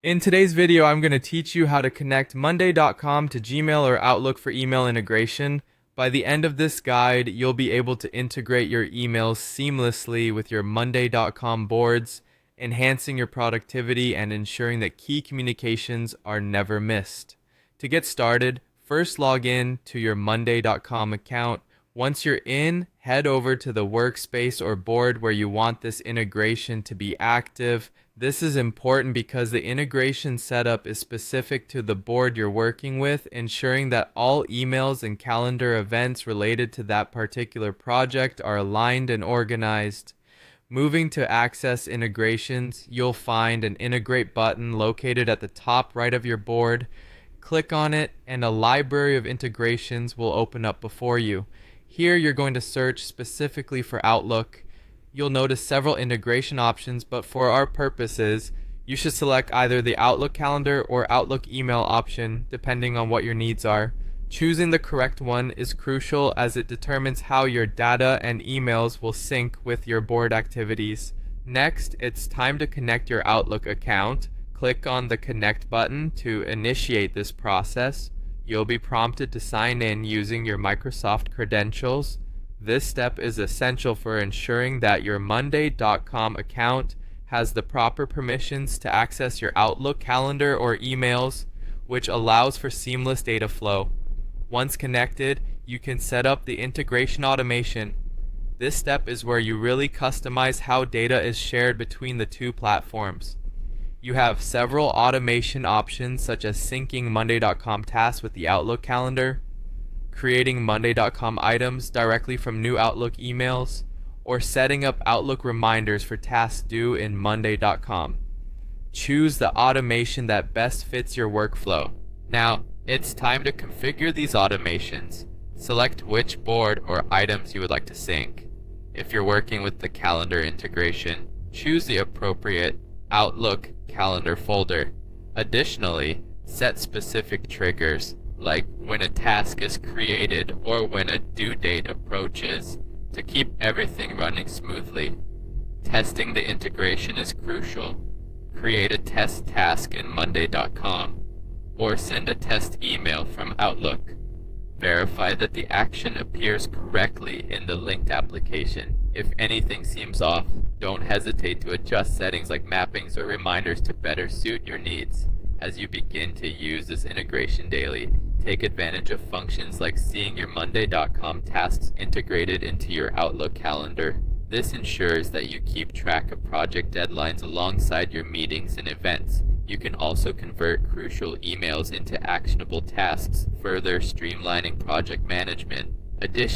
In today's video, I'm going to teach you how to connect Monday.com to Gmail or Outlook for email integration. By the end of this guide, you'll be able to integrate your emails seamlessly with your Monday.com boards, enhancing your productivity and ensuring that key communications are never missed. To get started, first log in to your Monday.com account. Once you're in, head over to the workspace or board where you want this integration to be active. This is important because the integration setup is specific to the board you're working with, ensuring that all emails and calendar events related to that particular project are aligned and organized. Moving to Access Integrations, you'll find an Integrate button located at the top right of your board. Click on it and a library of integrations will open up before you. Here you're going to search specifically for Outlook. You'll notice several integration options, but for our purposes, you should select either the Outlook calendar or Outlook email option, depending on what your needs are. Choosing the correct one is crucial as it determines how your data and emails will sync with your board activities. Next, it's time to connect your Outlook account. Click on the Connect button to initiate this process. You'll be prompted to sign in using your Microsoft credentials. This step is essential for ensuring that your Monday.com account has the proper permissions to access your Outlook calendar or emails, which allows for seamless data flow. Once connected, you can set up the integration automation. This step is where you really customize how data is shared between the two platforms. You have several automation options such as syncing Monday.com tasks with the Outlook calendar, creating Monday.com items directly from new Outlook emails, or setting up Outlook reminders for tasks due in Monday.com. Choose the automation that best fits your workflow. Now, it's time to configure these automations. Select which board or items you would like to sync. If you're working with the calendar integration, choose the appropriate Outlook calendar folder. Additionally, set specific triggers, like when a task is created or when a due date approaches, to keep everything running smoothly. Testing the integration is crucial. Create a test task in Monday.com or send a test email from Outlook. Verify that the action appears correctly in the linked application. If anything seems off, don't hesitate to adjust settings like mappings or reminders to better suit your needs. As you begin to use this integration daily, take advantage of functions like seeing your Monday.com tasks integrated into your Outlook calendar. This ensures that you keep track of project deadlines alongside your meetings and events. You can also convert crucial emails into actionable tasks, further streamlining project management. Additionally,